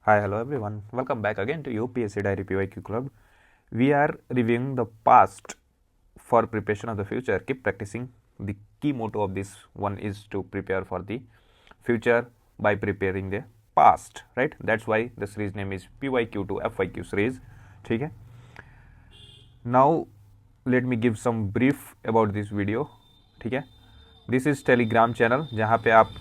Hi, hello everyone. Welcome back again to UPSC Diary PYQ Club. We are reviewing the past for preparation of the future. Keep practicing. The key motto of this one is to prepare for the future by preparing the past, right? That's why the series name is PYQ to FYQ series. ठीक है. Now let me give some brief about this video. ठीक है. This is Telegram channel जहाँ पे आप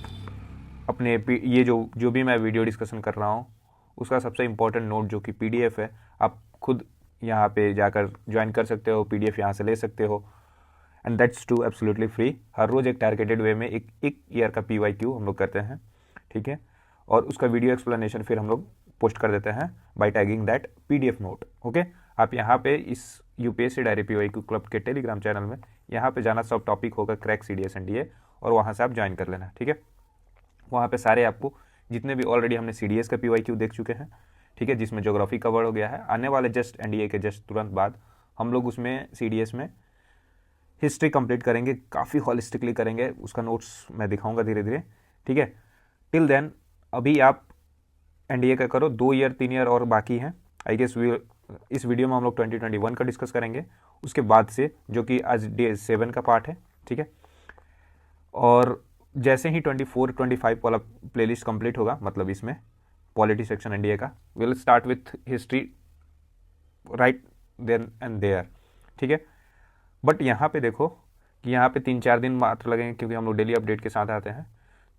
अपने ये जो भी मैं वीडियो डिस्कशन कर रहा हूँ उसका सबसे इम्पोर्टेंट नोट जो कि पीडीएफ है, आप खुद यहाँ पे जाकर ज्वाइन कर सकते हो, पीडीएफ यहाँ से ले सकते हो and that's too absolutely free. हर रोज़ एक टारगेटेड वे में एक ईयर का पीवाईक्यू हम लोग करते हैं, ठीक है. और उसका वीडियो एक्सप्लेनेशन फिर हम लोग पोस्ट कर देते हैं by tagging that PDF note. Okay, आप यहाँ पे इस यूपीएससी डायरी पीवाईक्यू क्लब के टेलीग्राम चैनल में यहाँ पे जाना, सब टॉपिक होगा क्रैक सीडीएस एनडीए, और वहाँ से आप ज्वाइन कर लेना, ठीक है. वहाँ पे सारे आपको जितने भी ऑलरेडी हमने सीडीएस का पीवाईक्यू देख चुके हैं, ठीक है, जिसमें ज्योग्राफी कवर हो गया है. आने वाले जस्ट एनडीए के जस्ट तुरंत बाद हम लोग उसमें सीडीएस में हिस्ट्री कंप्लीट करेंगे, काफ़ी हॉलिस्टिकली करेंगे. उसका नोट्स मैं दिखाऊंगा धीरे धीरे, ठीक है. टिल देन अभी आप एनडीए का करो, 2 ईयर 3 ईयर और बाकी हैं. आई गेस इस वीडियो में हम लोग 2021 का डिस्कस करेंगे उसके बाद से, जो कि आज डे 7 का पार्ट है, ठीक है. और जैसे ही 24-25 वाला प्लेलिस्ट कंप्लीट होगा, मतलब इसमें पॉलिटी सेक्शन एनडीए का, will start with history right then and there, ठीक है. बट यहाँ पे देखो कि यहाँ पे 3-4 दिन मात्र लगेंगे क्योंकि हम लोग डेली अपडेट के साथ आते हैं.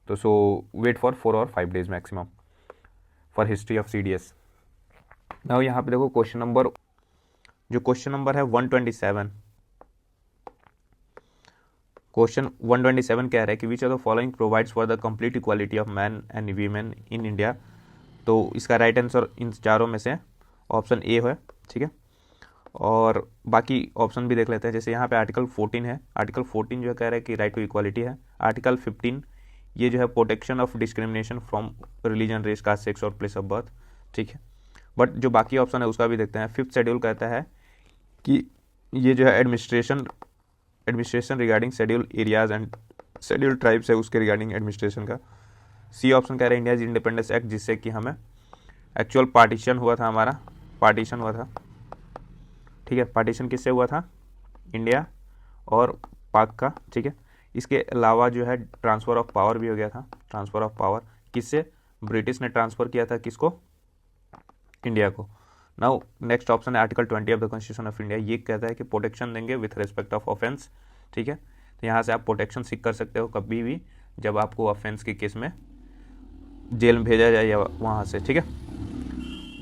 तो सो वेट फॉर 4 और 5 days maximum for history of CDS. Now यहाँ पे देखो क्वेश्चन नंबर है 127. क्वेश्चन 127 कह रहा है कि which are the following provides for the complete equality of man and women in India. तो इसका राइट आंसर इन चारों में से ऑप्शन ए है, ठीक है. और बाकी ऑप्शन भी देख लेते हैं. जैसे यहाँ पे आर्टिकल 14 है. आर्टिकल 14 जो कह रहा है कि राइट टू इक्वालिटी है. आर्टिकल 15 ये जो है protection of discrimination from religion, race, caste, sex और प्लेस ऑफ बर्थ, ठीक है. बट जो बाकी ऑप्शन है उसका भी देखते हैं. 5th शेड्यूल कहता है कि ये जो है administration regarding schedule areas and schedule tribes है, उसके रिगार्डिंग एडमिनिस्ट्रेशन का. सी ऑप्शन कह रहे हैं इंडिया इंडिपेंडेंस एक्ट, जिससे कि हमें एक्चुअल पार्टीशन हुआ था, ठीक है. पार्टीशन किससे हुआ था? इंडिया और पाक का, ठीक है. इसके अलावा जो है ट्रांसफ़र ऑफ पावर भी हो गया था. ट्रांसफ़र ऑफ पावर किससे? ब्रिटिश ने ट्रांसफ़र किया था किसको? इंडिया को. नाउ नेक्स्ट ऑप्शन है article 20 of the constitution of India. ये कहता है कि प्रोटेक्शन देंगे विथ रिस्पेक्ट ऑफ ऑफेंस, ठीक है. तो यहाँ से आप प्रोटेक्शन सीख कर सकते हो कभी भी जब आपको ऑफेंस के केस में जेल में भेजा जाए या वहाँ से, ठीक है.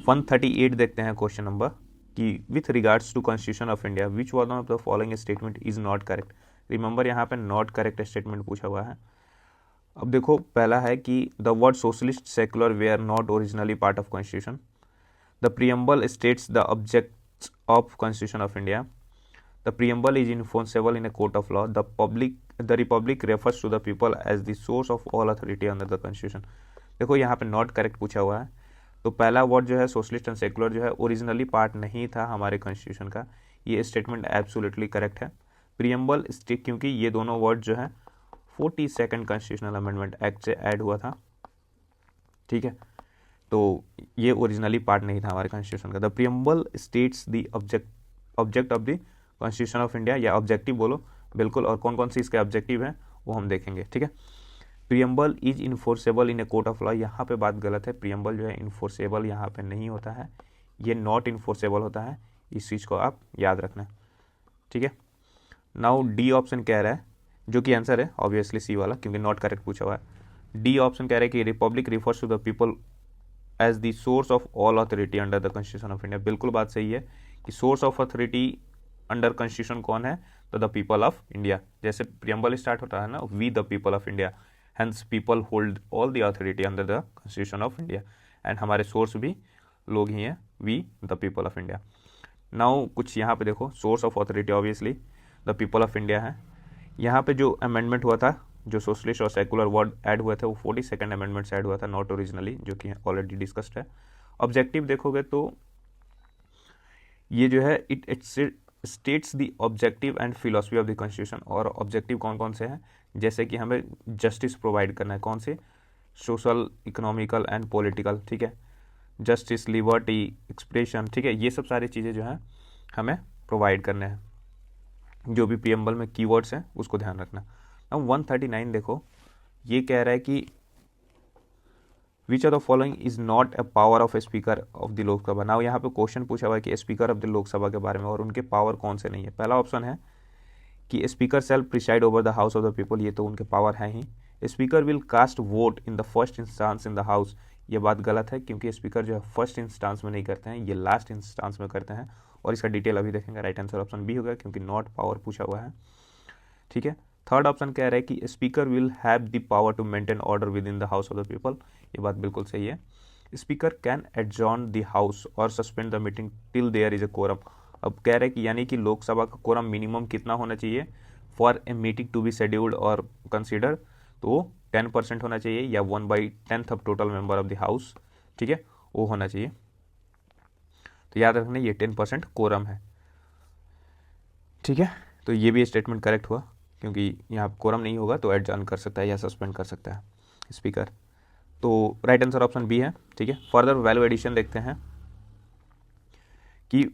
138 देखते हैं क्वेश्चन नंबर कि with regards to constitution of India which one of the following statement is not correct. Remember यहाँ पे नॉट करेक्ट स्टेटमेंट पूछा हुआ है. अब देखो पहला है कि the word socialist secular were not originally part of constitution. The preamble states the objects of Constitution of India. The preamble is enforceable in a court of law. The republic refers to the people as the source of all authority under the Constitution. देखो यहाँ पे not correct पूछा हुआ है. तो पहला word जो है सोशलिस्ट एंड सेकुलर जो है ओरिजिनली पार्ट नहीं था हमारे कॉन्स्टिट्यूशन का. ये स्टेटमेंट एब्सोल्युटली करेक्ट है. प्रीएम्बल स्टिक, क्योंकि ये दोनों वर्ड जो है 42nd कॉन्स्टिट्यूशनल अमेंडमेंट एक्ट से ऐड हुआ था, ठीक है. तो ये ओरिजिनली पार्ट नहीं था हमारे कॉन्स्टिट्यूशन का. The preamble states the object of the constitution of India, या ऑब्जेक्टिव बोलो, बिल्कुल. और कौन कौन सी इसके ऑब्जेक्टिव हैं वो हम देखेंगे, ठीक है. Preamble is enforceable in a court of law. यहाँ पे बात गलत है. प्रीएम्बल जो है इन्फोर्सेबल यहाँ पे नहीं होता है, ये नॉट इन्फोर्सेबल होता है. इस चीज़ को आप याद रखना, ठीक है. नाउ डी ऑप्शन कह रहा है, जो कि आंसर है ऑब्वियसली सी वाला, क्योंकि नॉट करेक्ट पूछा हुआ है. डी ऑप्शन कह रहा है कि republic refers to the people as the source of all authority under the constitution of India. बिल्कुल बात सही है कि source of authority under constitution कौन है? तो द पीपल ऑफ इंडिया. जैसे प्रीएम्बल स्टार्ट होता है ना, we the people of India, hence people hold all the authority under the constitution of India, and हमारे सोर्स भी लोग ही हैं, we the people of India. Now कुछ यहाँ पे देखो, source of authority obviously the people of India है. यहाँ पे जो अमेंडमेंट हुआ था, जो सोशलिस्ट और सेकुलर वर्ड ऐड हुए थे, वो 42nd अमेंडमेंट से ऐड हुआ था, नॉट ओरिजिनली, जो कि ऑलरेडी डिस्कस्ड है. ऑब्जेक्टिव देखोगे तो ये जो है it states the objective and philosophy of the constitution. और ऑब्जेक्टिव कौन कौन से हैं? जैसे कि हमें जस्टिस प्रोवाइड करना है. कौन से? सोशल, इकोनॉमिकल एंड पॉलिटिकल, ठीक है. जस्टिस, लिबर्टी, एक्सप्रेशन, ठीक है, ये सब सारी चीज़ें जो हैं हमें प्रोवाइड करने हैं। जो भी प्रीएम्बल में कीवर्ड्स हैं उसको ध्यान रखना। अब 139 देखो, ये कह रहा है कि which of the following is not a power of a speaker of the Lok Sabha. Now यहाँ पे क्वेश्चन पूछा हुआ है कि स्पीकर ऑफ द लोकसभा के बारे में और उनके पावर कौन से नहीं है। पहला ऑप्शन है कि speaker shall preside over the house of the people, ये तो उनके पावर है ही। Speaker will cast vote in the first instance in the house, ये बात गलत है क्योंकि स्पीकर जो है फर्स्ट इंस्टांस में नहीं करते हैं, ये लास्ट इंस्टांस में करते हैं और इसका डिटेल अभी देखेंगे। राइट आंसर ऑप्शन बी होगा क्योंकि नॉट पावर पूछा हुआ है, ठीक है। थर्ड ऑप्शन कह रहा है कि speaker will have the power to maintain order within the house of the people, ये बात बिल्कुल सही है। Speaker can adjourn the house और suspend the meeting till there is a quorum. अब कह रहे हैं कि यानी कि लोकसभा का कोरम मिनिमम कितना होना चाहिए for a meeting to be scheduled और कंसिडर, तो 10% होना चाहिए या 1/10 of total member of the house, ठीक है, वो होना चाहिए। तो याद रखना ये 10% कोरम है, ठीक है। तो ये भी स्टेटमेंट करेक्ट हुआ क्योंकि यहाँ कोरम नहीं होगा तो एडजॉर्न कर सकता है या सस्पेंड कर सकता है स्पीकर। तो राइट आंसर ऑप्शन बी है, ठीक है। फर्दर वैल्यू एडिशन देखते हैं कि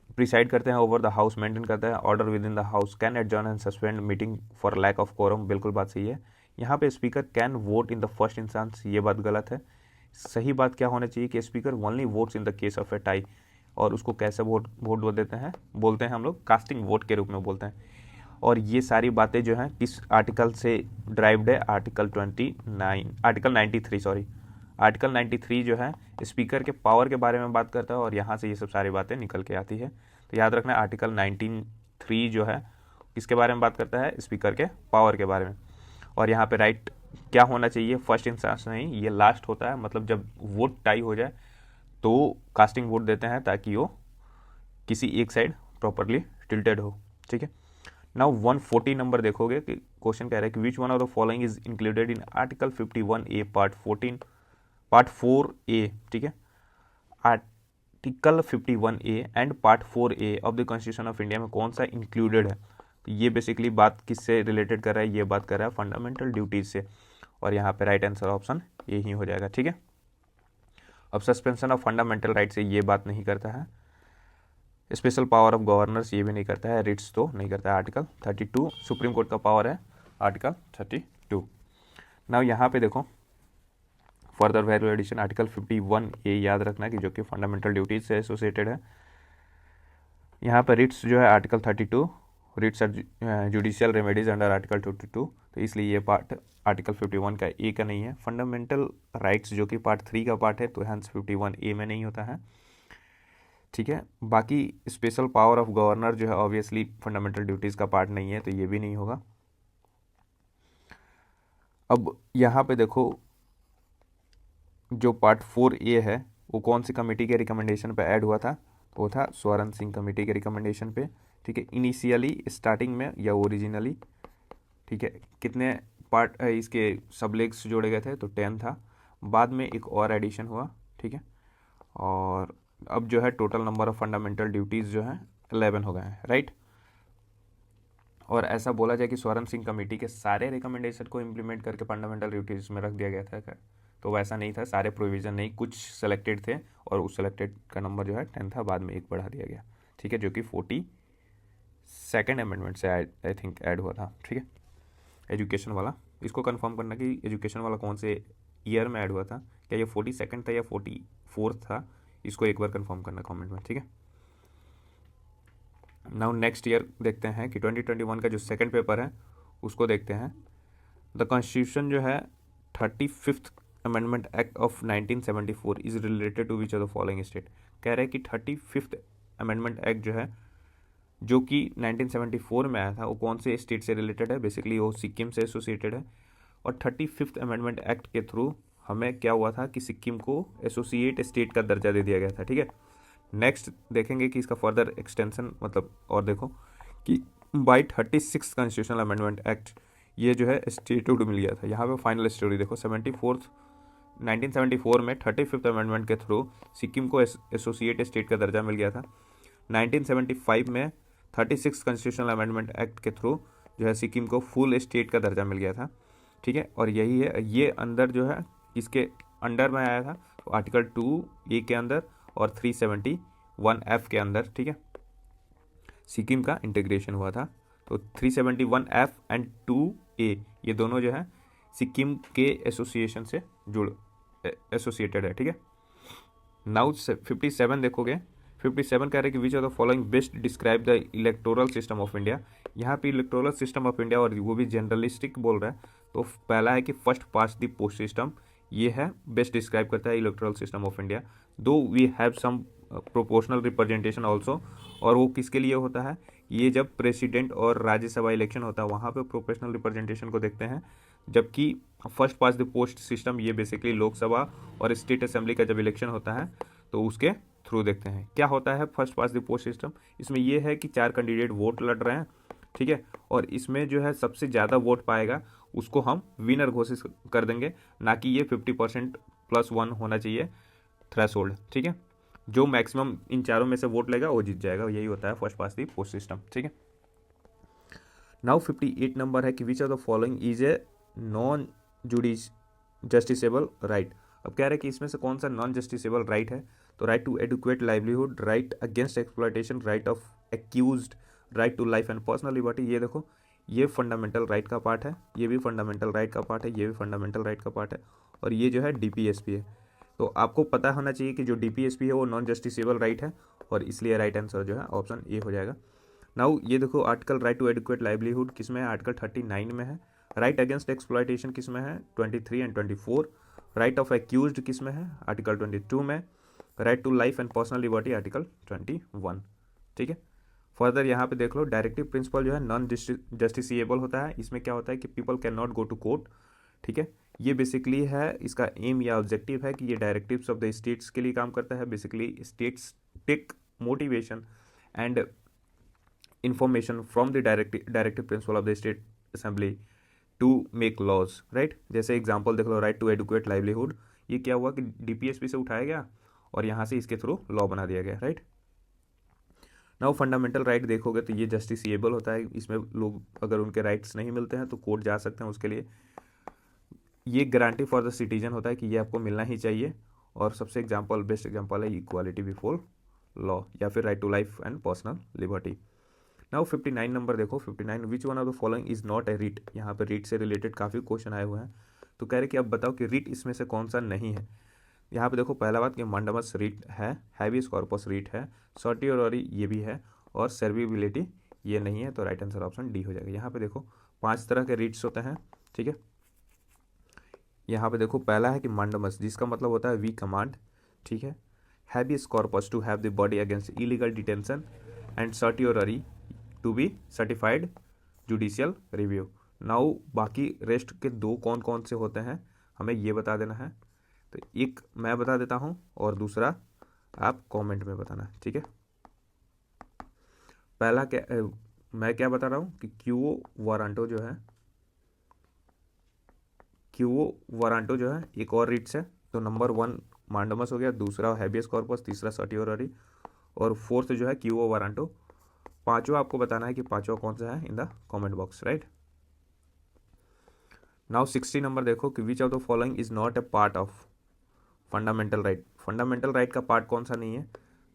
प्रिसाइड करते हैं ओवर द हाउस, मेंटेन करता है order within the house, can adjourn and suspend meeting for lack of quorum, बिल्कुल बात सही है। यहाँ पे speaker can vote in the first instance, ये बात गलत है। सही बात क्या होना चाहिए कि speaker only votes in the case of A tie, और उसको कैसे वोट देते हैं, बोलते हैं हम लोग कास्टिंग वोट के रूप में बोलते हैं। और ये सारी बातें जो हैं किस आर्टिकल से ड्राइव्ड है, आर्टिकल 93 जो है स्पीकर के पावर के बारे में बात करता है और यहाँ से ये सब सारी बातें निकल के आती है। तो याद रखना आर्टिकल 93 जो है किसके बारे में बात करता है, स्पीकर के पावर के बारे में। और यहाँ पे राइट क्या होना चाहिए, फर्स्ट इंस्टेंस नहीं, ये लास्ट होता है, मतलब जब वोट टाई हो जाए तो कास्टिंग वोट देते हैं ताकि वो किसी एक साइड प्रॉपरली टिल्टेड हो, ठीक है। नाउ 140 नंबर देखोगे कि क्वेश्चन कह रहा है कि विच one of the following is included in article 51A part 4A, ठीक है। Article 51A and part 4A of the constitution of India में कौन सा इंक्लूडेड है। तो ये बेसिकली बात किससे रिलेटेड कर रहा है, ये बात कर रहा है फंडामेंटल ड्यूटीज से, और यहाँ पे राइट आंसर ऑप्शन ये ही हो जाएगा, ठीक है। अब सस्पेंशन ऑफ फंडामेंटल राइट से ये बात नहीं करता है, स्पेशल पावर ऑफ गवर्नर्स ये भी नहीं करता है, रिट्स तो नहीं करता है। आर्टिकल 32 सुप्रीम कोर्ट का पावर है, आर्टिकल 32। नाउ यहाँ पे देखो further value addition article 51A याद रखना कि जो कि फंडामेंटल ड्यूटीज से एसोसिएटेड है। यहाँ पर रिट्स जो है article 32, writs are judicial remedies under article 22, तो इसलिए ये पार्ट आर्टिकल 51 का ए का नहीं है। फंडामेंटल राइट्स जो कि पार्ट 3 का पार्ट है तो हैंस 51A में नहीं होता है, ठीक है। बाकी स्पेशल पावर ऑफ गवर्नर जो है ऑब्वियसली फंडामेंटल ड्यूटीज़ का पार्ट नहीं है तो ये भी नहीं होगा। अब यहाँ पे देखो जो पार्ट 4A है वो कौन सी कमेटी के रिकमेंडेशन पे ऐड हुआ था, वो था स्वर्ण सिंह कमेटी के रिकमेंडेशन पे, ठीक है। इनिशियली स्टार्टिंग में या ओरिजिनली, ठीक है, कितने पार्ट इसके सबलेग्स जोड़े गए थे तो 10 था, बाद में एक और एडिशन हुआ, ठीक है। और अब जो है total number of fundamental duties जो है 11 हो गए हैं, राइट। और ऐसा बोला जाए कि स्वर्ण सिंह कमेटी के सारे रिकमेंडेशन को इम्प्लीमेंट करके फंडामेंटल ड्यूटीज़ में रख दिया गया था क्या, तो वैसा नहीं था, सारे प्रोविज़न नहीं, कुछ सेलेक्टेड थे और उस सेलेक्टेड का नंबर जो है 10 था, बाद में एक बढ़ा दिया गया, ठीक है, जो कि 42nd अमेंडमेंट से आई थिंक ऐड हुआ था, ठीक है। एजुकेशन वाला, इसको कंफर्म करना कि एजुकेशन वाला कौन से ईयर में ऐड हुआ था, क्या ये 42nd था या 44th था, इसको एक बार कंफर्म करना कमेंट में, ठीक है। नाउ नेक्स्ट ईयर देखते हैं कि 2021 का जो सेकंड पेपर है उसको देखते हैं। द कॉन्स्टिट्यूशन जो है 35th amendment act of 1974 is related to which of the following state. कह रहे हैं कि 35th अमेंडमेंट एक्ट जो है जो कि 1974 में आया था वो कौन से स्टेट से रिलेटेड है, बेसिकली वो सिक्किम से एसोसिएटेड है। और 35th अमेंडमेंट एक्ट के थ्रू हमें क्या हुआ था कि सिक्किम को एसोसिएट स्टेट का दर्जा दे दिया गया था, ठीक है। नेक्स्ट देखेंगे कि इसका फर्दर एक्सटेंशन मतलब, और देखो कि बाई 36 कॉन्स्टिट्यूशनल अमेंडमेंट एक्ट ये जो है स्टेटहुड मिल गया था। यहाँ पे फाइनल स्टोरी देखो 1974 में 35th अमेंडमेंट के थ्रू सिक्किम को एसोसिएट स्टेट का दर्जा मिल गया था। 1975 में 36 कॉन्स्टिट्यूशनल अमेंडमेंट एक्ट के थ्रू जो है सिक्किम को फुल स्टेट का दर्जा मिल गया था, ठीक है। और यही है, ये अंदर जो है किसके अंडर में आया था, आर्टिकल 2A के अंदर और 371F के अंदर, ठीक है, सिक्किम का इंटीग्रेशन हुआ था। तो 371F एंड 2A ये दोनों जो है सिक्किम के एसोसिएशन से एसोसिएटेड है, ठीक है। नाउ 57 देखोगे, 57 कह रहे हैं कि which of the following best describe the electoral system of India. यहाँ पे इलेक्टोरल सिस्टम ऑफ इंडिया और वो भी जनरलिस्टिक बोल रहा है। तो पहला है कि first past the post system, ये है बेस्ट डिस्क्राइब करता है electoral system of India. Though we have some proportional representation also, और वो किसके लिए होता है, ये जब प्रेसिडेंट और राज्यसभा इलेक्शन होता है वहाँ पे प्रोपोर्शनल रिप्रेजेंटेशन को देखते हैं। जबकि first past the post system ये बेसिकली लोकसभा और स्टेट असेंबली का जब इलेक्शन होता है तो उसके थ्रू देखते हैं। क्या होता है first past the post system, इसमें यह है कि 4 कैंडिडेट वोट लड़ रहे हैं, ठीक है, और इसमें जो है सबसे ज़्यादा वोट पाएगा उसको हम विनर घोषित कर देंगे, ना कि ये 50% +1 होना चाहिए थ्रेशोल्ड, ठीक है। जो मैक्सिमम इन चारों में से वोट लेगा वो जीत जाएगा, यही होता है first past the post system, ठीक है। नाउ 58 नंबर है कि which of the following is a non justiciable right. अब कह रहे हैं कि इसमें से कौन सा नॉन जस्टिसेबल राइट है। तो right to adequate livelihood, right against exploitation, right of accused, right to life and personal liberty. ये देखो, ये फंडामेंटल राइट का पार्ट है, ये भी फंडामेंटल राइट का पार्ट है, ये भी फंडामेंटल राइट का पार्ट है, और ये जो है डीपीएसपी है। तो आपको पता होना चाहिए कि जो डीपीएसपी है वो नॉन जस्टिसेबल राइट है, और इसलिए राइट आंसर जो है ऑप्शन ए हो जाएगा। नाउ ये देखो, article right to adequate livelihood किस में है, आर्टिकल 39 में है। राइट अगेंस्ट एक्सप्लॉयटेशन किस में है, 23 एंड 24। राइट ऑफ एक्यूज्ड किस में है, आर्टिकल 22 में। Right to life and personal liberty article 21, ठीक है। फर्दर यहाँ पे देख लो, डायरेक्टिव प्रिंसिपल जो है नॉन जस्टिसिएबल होता है। इसमें क्या होता है कि people can not go to court, ठीक है। ये बेसिकली है, इसका एम या ऑब्जेक्टिव है कि ये डायरेक्टिव्स ऑफ द स्टेट्स के लिए काम करता है। Basically states take motivation and information from the directive principle of the state assembly to make laws, right. जैसे एग्जांपल देख लो, राइट टू एडुकेट लाइवलीहुड, ये क्या हुआ कि डीपीएसपी से उठाया गया और यहाँ से इसके थ्रू लॉ बना दिया गया, राइट। नाउ फंडामेंटल राइट देखोगे तो ये जस्टिसिएबल होता है। इसमें लोग अगर उनके राइट्स नहीं मिलते हैं तो कोर्ट जा सकते हैं उसके लिए। ये गारंटी फॉर द सिटीजन होता है कि ये आपको मिलना ही चाहिए। और सबसे एग्जांपल, बेस्ट एग्जांपल है इक्वालिटी बिफोर लॉ, या फिर right to life and personal liberty. Now 59 number देखो, 59 which one of the following is not a writ. यहाँ पर रिट से रिलेटेड काफ़ी क्वेश्चन आए हुए हैं। तो कह रहे कि अब बताओ कि रिट इसमें से कौन सा नहीं है। यहाँ पे देखो, पहला बात कि मंडमस रिट है, हैबियस कॉर्पस रिट है, सर्टियोररी ये भी है, और सर्विबिलिटी ये नहीं है। तो राइट आंसर ऑप्शन डी हो जाएगा। यहाँ पे देखो 5 तरह के रिट्स होते हैं, ठीक है। यहाँ पे देखो, पहला है कि मंडमस, जिसका मतलब होता है वी कमांड, ठीक है। Habeas corpus to have the body against illegal detention, and certiorari to be certified judicial review. Now बाकी रेस्ट के 2 कौन कौन से होते हैं हमें ये बता देना है। तो एक मैं बता देता हूं और दूसरा आप कमेंट में बताना, ठीक है। पहला क्या, मैं क्या बता रहा हूं कि क्यूओ वारंटो जो है, क्यूओ वारंटो जो है एक और रिट्स है। तो नंबर 1 मांडमस हो गया, दूसरा हैबियस कॉर्पस, तीसरा सर्टियोररी, और फोर्थ जो है क्यूओ वारंटो। पांचवा आपको बताना है कि पांचवा कौन सा है in the comment box, right. Now 60 number देखो कि which of the following is not a part of fundamental right. Fundamental right का पार्ट कौन सा नहीं है।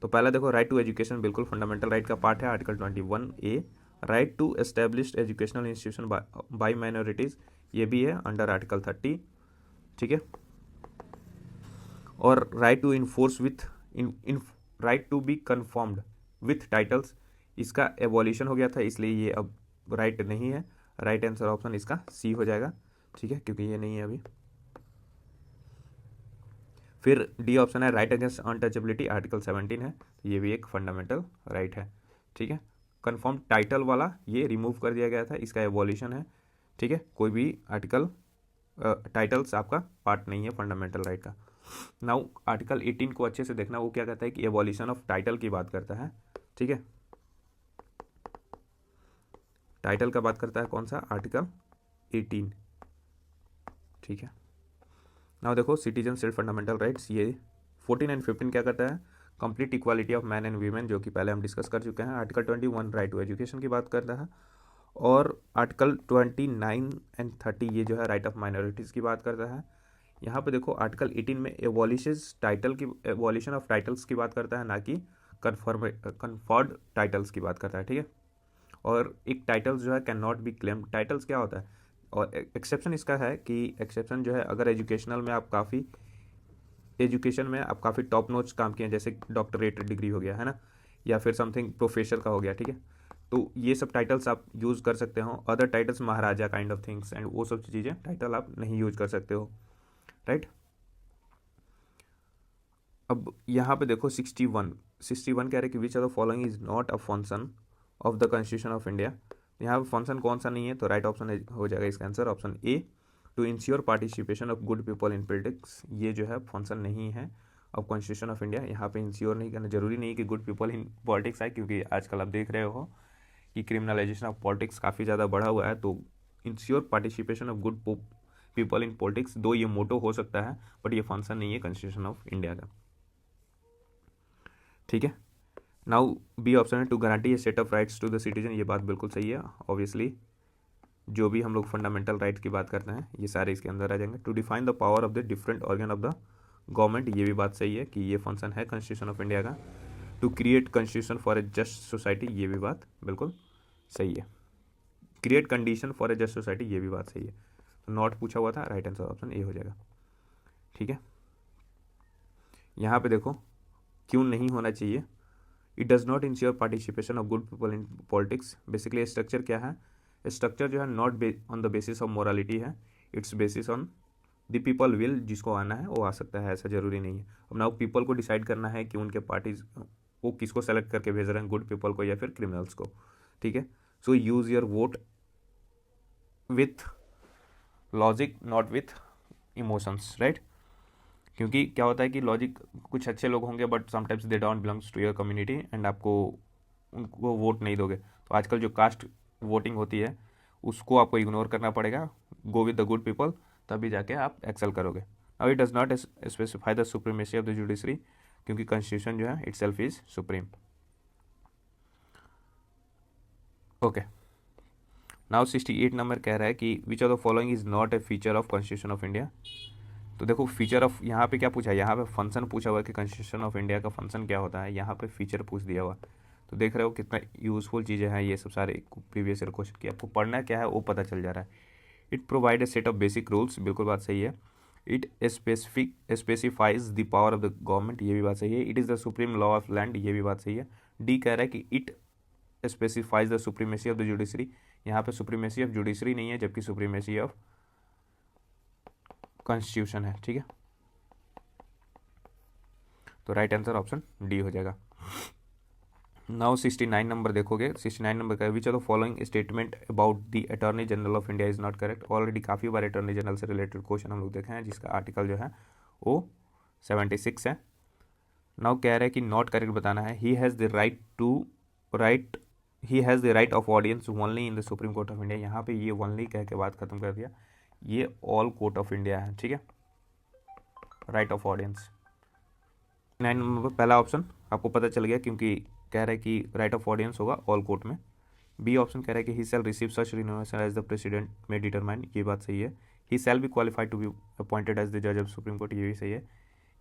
तो पहला देखो, राइट टू एजुकेशन बिल्कुल फंडामेंटल राइट का पार्ट है, article 21A। Right to established educational institution by minorities, ये भी है अंडर आर्टिकल 30, ठीक है। और right to enforce with right to B confirmed with titles, इसका एवोल्यूशन हो गया था, इसलिए ये अब राइट नहीं है। राइट आंसर ऑप्शन इसका सी हो जाएगा, ठीक है, क्योंकि ये नहीं है अभी। फिर डी ऑप्शन है राइट अगेंस्ट अनटचेबिलिटी, आर्टिकल 17 है, ये भी एक फंडामेंटल राइट है, ठीक है। कन्फर्म टाइटल वाला ये रिमूव कर दिया गया था, इसका एवोल्यूशन है, ठीक है। कोई भी आर्टिकल टाइटल्स आपका पार्ट नहीं है फंडामेंटल राइट का। नाउ आर्टिकल 18 को अच्छे से देखना, वो क्या कहता है कि एवोल्यूशन ऑफ टाइटल की बात करता है, ठीक है। टाइटल का बात करता है कौन सा, आर्टिकल 18, ठीक है। नाउ देखो, सिटीजन सेल्फ फंडामेंटल राइट्स, ये 14 एंड 15 क्या करता है, complete equality of man and women, जो कि पहले हम डिस्कस कर चुके हैं। आर्टिकल 21 राइट टू एजुकेशन की बात करता है, और आर्टिकल 29 एंड 30 ये जो है राइट ऑफ माइनॉरिटीज़ की बात करता है। यहाँ पे देखो आर्टिकल 18 में एबॉलिशन ऑफ टाइटल्स की बात करता है, ना कि कन्फर्ड टाइटल्स की बात करता है, ठीक है। और एक टाइटल्स जो है can not be claim, titles क्या होता है, और एक्सेप्शन इसका है कि एक्सेप्शन जो है अगर एजुकेशन में आप काफ़ी टॉप नोच काम किए हैं, जैसे डॉक्टरेट डिग्री हो गया है ना, या फिर समथिंग प्रोफेसर का हो गया, ठीक है, तो ये सब टाइटल्स आप यूज़ कर सकते हो। Other titles Maharaja kind of things and वो सब चीज़ें टाइटल आप नहीं यूज कर सकते हो, राइट। अब यहाँ पे देखो 61 कह रहे कि which are the following is not a function of the constitution of India. यहाँ पे फंक्शन कौन सा नहीं है, तो राइट ऑप्शन हो जाएगा इसका answer option A, to ensure participation of good people in politics. ये जो है फंक्शन नहीं है ऑफ कॉन्स्टिट्यूशन ऑफ इंडिया। यहाँ पे इंश्योर नहीं करना, जरूरी नहीं कि गुड पीपल इन पॉलिटिक्स आए, क्योंकि आजकल आप देख रहे हो कि क्रिमिनलाइजेशन ऑफ पॉलिटिक्स काफ़ी ज़्यादा बढ़ा हुआ है। तो ensure participation of good people in politics, दो ये मोटो हो सकता है, बट ये फंक्शन नहीं है कॉन्स्टिट्यूशन ऑफ इंडिया का, ठीक है। नाउ बी ऑप्शन है to guarantee a set of rights to the citizen. ये बात बिल्कुल सही है, ऑब्वियसली जो भी हम लोग फंडामेंटल राइट्स की बात करते हैं ये सारे इसके अंदर आ जाएंगे। To define the power of the different organ of the government, ये भी बात सही है कि ये फंक्शन है कॉन्स्टिट्यूशन ऑफ इंडिया का। To create constitution for a just society, ये भी बात बिल्कुल सही है। Create condition for a just society, ये भी बात सही है। तो नॉट पूछा हुआ था, राइट आंसर ऑप्शन ए हो जाएगा, ठीक है। यहाँ पे देखो क्यों नहीं होना चाहिए, it does not ensure participation of good people in politics. Basically structure क्या है, स्ट्रक्चर जो है not on the basis of morality है, it's basis on the people will, जिसको आना है वो आ सकता है, ऐसा जरूरी नहीं है। अब नाउ पीपल को डिसाइड करना है कि उनके पार्टीज वो किसको सेलेक्ट करके भेज रहे हैं, गुड पीपल को या फिर क्रिमिनल्स को, ठीक है। So use your vote with logic not with emotions, right. क्योंकि क्या होता है कि लॉजिक कुछ अच्छे लोग होंगे but sometimes they don't belongs to your community and आपको उनको वोट नहीं दोगे। तो आजकल जो कास्ट वोटिंग होती है उसको आपको इग्नोर करना पड़ेगा, go with the good people, तभी जाके आप एक्सेल करोगे। Now it does not specify the supremacy of the judiciary, क्योंकि कॉन्स्टिट्यूशन जो है it self is supreme. Okay, now 68 number कह रहा है कि which of the following is not A feature of constitution of India. तो देखो फीचर ऑफ, यहाँ पे क्या पूछा है, यहाँ पे फंक्शन पूछा हुआ है कि कॉन्स्टिट्यूशन ऑफ इंडिया का फंक्शन क्या होता है, यहाँ पे फीचर पूछ दिया हुआ। तो देख रहे हो कितना यूजफुल चीज़ें हैं ये सब सारे प्रीवियस ईयर क्वेश्चन की, आपको पढ़ना क्या है वो पता चल जा रहा है। It provide a set of basic rules, बिल्कुल बात सही है। It specifies the power of the government, ये भी बात सही है। It is the supreme law of land, ये भी बात सही है। डी कह रहा है कि it specifies the supremacy of the judiciary, यहाँ पे सुप्रीमेसी ऑफ जुडिशरी नहीं है जबकि सुप्रीमेसी ऑफ कॉन्स्टिट्यूशन है, ठीक है। तो राइट आंसर ऑप्शन डी हो जाएगा। नाउ 69 नंबर देखोगे, 69 नंबर का which are the following statement about the attorney general of India is not correct. Already काफ़ी बार अटॉर्नी जनरल से रिलेटेड क्वेश्चन हम लोग देखे हैं, जिसका आर्टिकल जो है वो 76 है। नाउ कह रहे हैं कि नॉट करेक्ट बताना है। ही has the right of audience only in the supreme court of India. यहाँ पे ये ओनली कह के बात खत्म कर दिया, ये ऑल कोर्ट ऑफ इंडिया है, ठीक है। राइट ऑफ ऑडियंस 9 नंबर पहला ऑप्शन आपको पता चल गया, क्योंकि कह रहा है कि राइट ऑफ ऑडियंस होगा ऑल कोर्ट में। बी ऑप्शन कह रहा है कि he shall receive such renovation as the president में डिटरमाइन, ये बात सही है। He shall be qualified to be appointed as the जज ऑफ सुप्रीम कोर्ट, ये भी सही है।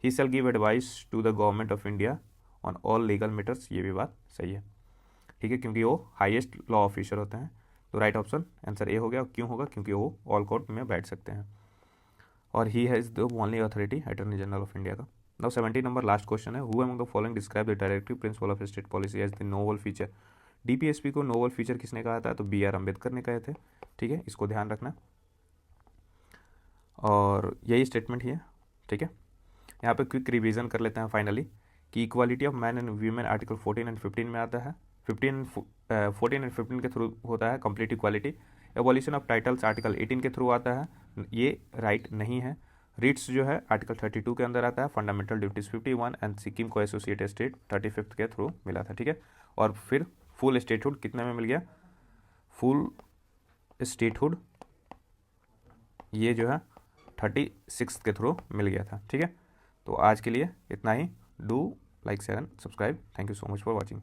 He shall give advice to the government of India on all legal matters, ये भी बात सही है, ठीक है, क्योंकि वो हाईएस्ट लॉ ऑफिसर होते हैं। तो राइट ऑप्शन आंसर ए हो गया। क्यों होगा, क्योंकि वो ऑल कोर्ट में बैठ सकते हैं और he has the only authority attorney general of India का। नाउ 70 नंबर लास्ट क्वेश्चन है, who among the following describe the directive principle of state policy as the novel feature. DPSP को novel feature किसने कहा था, तो B are Ambedkar ने कहे थे, ठीक है, इसको ध्यान रखना। और यही स्टेटमेंट ही है, ठीक है। यहाँ पे क्विक रिवीजन कर लेते हैं फाइनली कि equality of man and women article 14 and 15 में आता है। 14 एंड 15 के थ्रू होता है complete equality. Abolition of titles article 18 के थ्रू आता है, ये राइट नहीं है। रिट्स जो है आर्टिकल 32 के अंदर आता है। फंडामेंटल ड्यूटीज 51 एंड सिक्किम को एसोसिएट स्टेट 35 के थ्रू मिला था, ठीक है। और फिर फुल स्टेटहुड कितने में मिल गया, फुल स्टेटहुड ये जो है 36 के थ्रू मिल गया था, ठीक है। तो आज के लिए इतना ही। Do like share and subscribe. Thank you so much for watching.